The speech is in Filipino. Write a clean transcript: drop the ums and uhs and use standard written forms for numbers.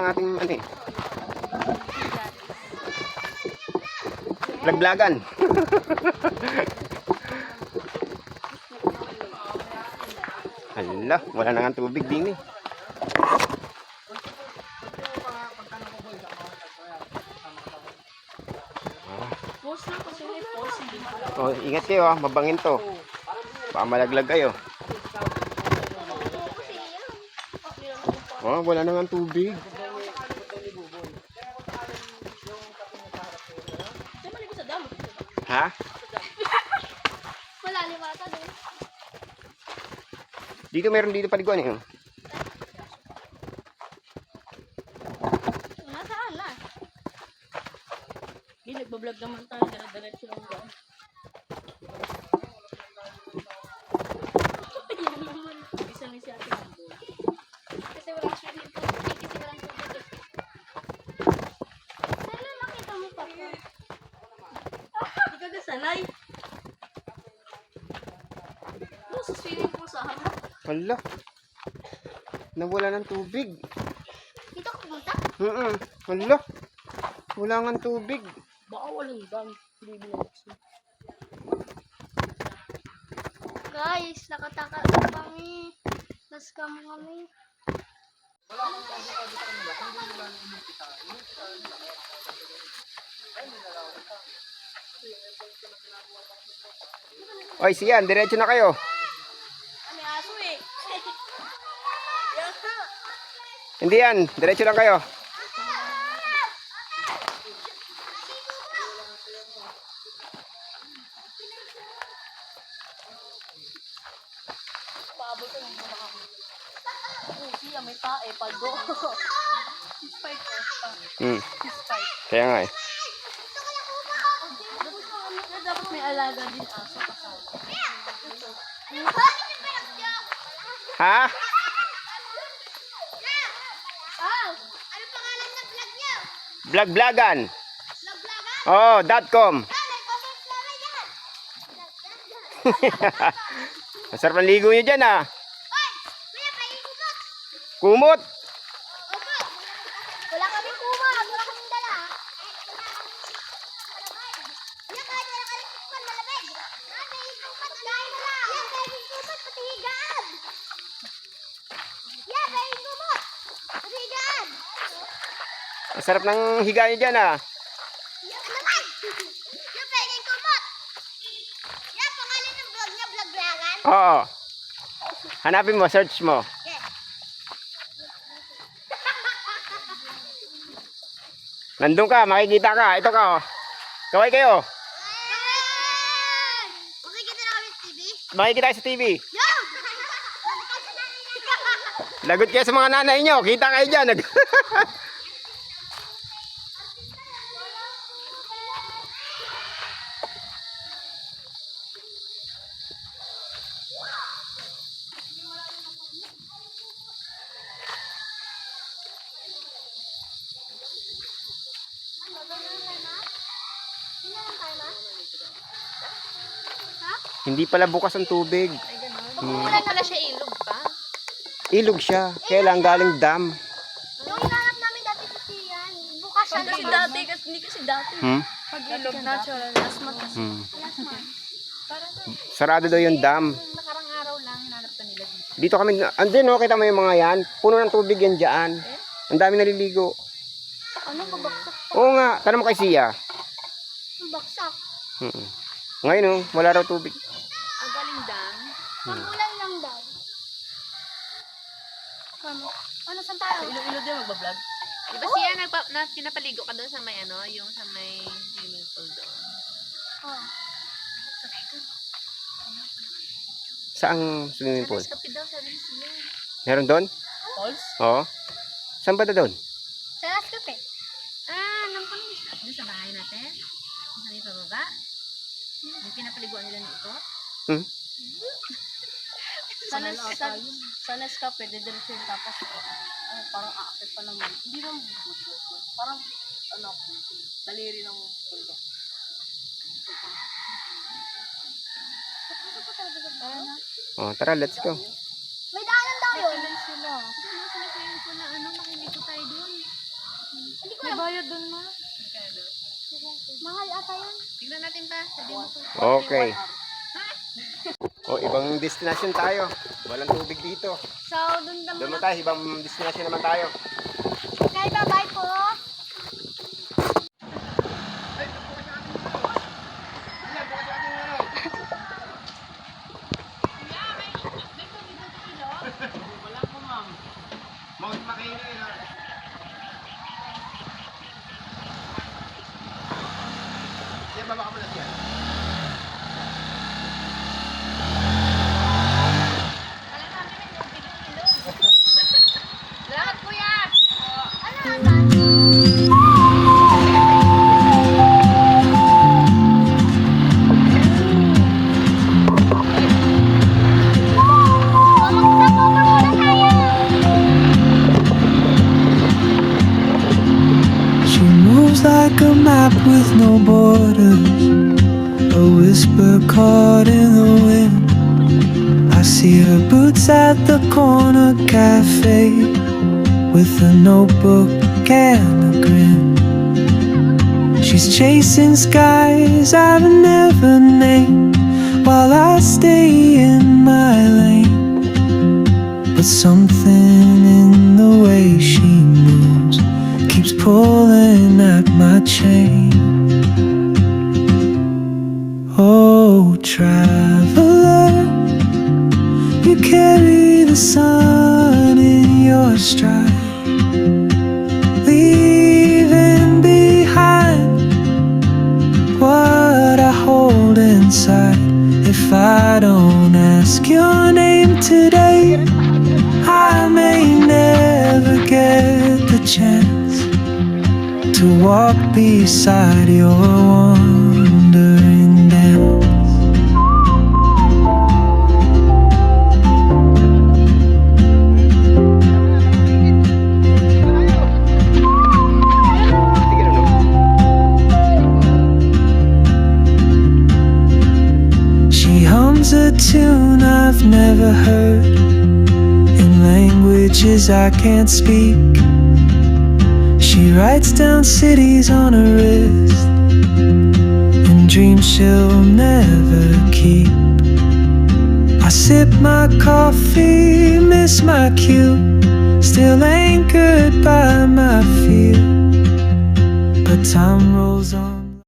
ng ating ano eh. Vlog-vlogan. Hala, wala na nga tubig din eh. Oh, ingat kayo ah, mabangin to. Baka malaglag kayo. Oh, wala na nga tubig. Ha? Malalim ata doon. Dito meron dito paliguan eh. Nasaan na? Hindi, nagbablog naman tayo. Diretso lang ba? Isa ni si ate Mambo. Kasi walang swimming pool. Kasi walang tubig. Sana nakita mo pa po. Hindi ka gasanay. No, sa swimming pool sa harap. Hala. Nawala ng tubig. Dito ka pumunta? Hala. Wala nga tubig. Baka walang dam. Hindi binuksan. Guys, nakataka lang kami. Nascam kami. Oy, siyan, diretso na kayo. Ano aso eh? Hindi yan, diretso lang kayo. Paabot ko ng mga kami. Oh, siya may tae. Paldo. Fist fight ko. Fist fight. Kaya nga eh. Dapat may alaga din aso kasama. Ha? Oh! Ano pangalan ng vlog niyo? Vlog-vlogan. Vlog-vlogan? Oh, .com. Nagpa-search namin yan. Masarap ang ligo nyo dyan ah. Oy! Kuya, paikot! Kumot. Opo! Wala kaming kumot. Wala kaming dala. Yan, kahit wala kaming tikman, malamig. Ate, kumot, alahin mo lang. Yan, kahit kumot, pati higaan. Yan, kahit kumot. Pati higaan. Masarap ng higa nyo dyan ah. Yan, lamig. Yan, kahit kumot. Yan, pangalan ng vlog niya, vlog-vlogan. Oo. Hanapin mo, search mo. Yes. Nandun ka, makikita ka. Ito ka oh. Kaway kayo. Makikita na kami sa TV? Makikita kayo sa TV. Yo! Lagot kayo sa mga nanay nyo. Kita kayo dyan. Hindi pala bukas ang tubig. Wala pala siya ilog pa. Ilog siya. Kaya lang galing dam. Yung hinanap namin dati sa Sian, bukas siya Kasi dati, hindi kasi dati. Pag ilog natural, last month kasi. Sarado daw yung dam. Nakarang araw lang, hinanap ka nila dito. Dito kami, andun no, kita mo yung mga yan. Puno ng tubig yan dyan. Ang dami naliligo. Ano ba baksak? Oo nga, tanong mo kay Sia. Ang baksak. Ngayon oh, wala raw tubig. Ang galing dam. Pamulan lang daw. Ano saan tayo? Ilo-ilo din magbablog. Di ba siya pinapaligo ka doon sa may ano, yung sa may swimming pool doon? Oh. Saang swimming pool? Kapi daw, sabi ni siya. Meron doon? Falls? Oo. Saan ba doon? Sa last cafe. Alam ko na. Doon sa bahay natin? Sa may pababa? Yung pinapaliguan nila ng ito? Sa Nescafe, didiretso yung tapos parang aakit pa naman. Hindi naman bubudbud. Parang daliri ng bundok. Oh, tara, let's go. May daanan daw yun? sila. Ano, sinasayin ko na ano, makikita tayo dun. Hindi ko May alam. bayad dun ma. Mahal ata yan. Tignan natin pa, sabihin mo ko. Okay. O, ibang destination tayo. Walang tubig dito. So, dun naman. Doon tayo, ibang destination naman tayo. Okay, bye-bye po. Mount McKinley, ha? Yan, baba ka muna siya. Salamat kuya! She moves like a map with no borders, a whisper caught in the wind. I see her boots at the corner cafe with a notebook and a grin. She's chasing skies I've never named while I stay in my lane. But something in the way she moves keeps pulling at my chain. Oh, traveler, you carry the sun in your stride, leaving behind what I hold inside. If I don't ask your name today, I may never get the chance to walk beside your wandering dance. Tigil, ano? She hums a tune I've never heard in languages I can't speak. She writes down cities on her wrist and dreams she'll never keep. I sip my coffee, miss my cue, still anchored by my fear. But time rolls on.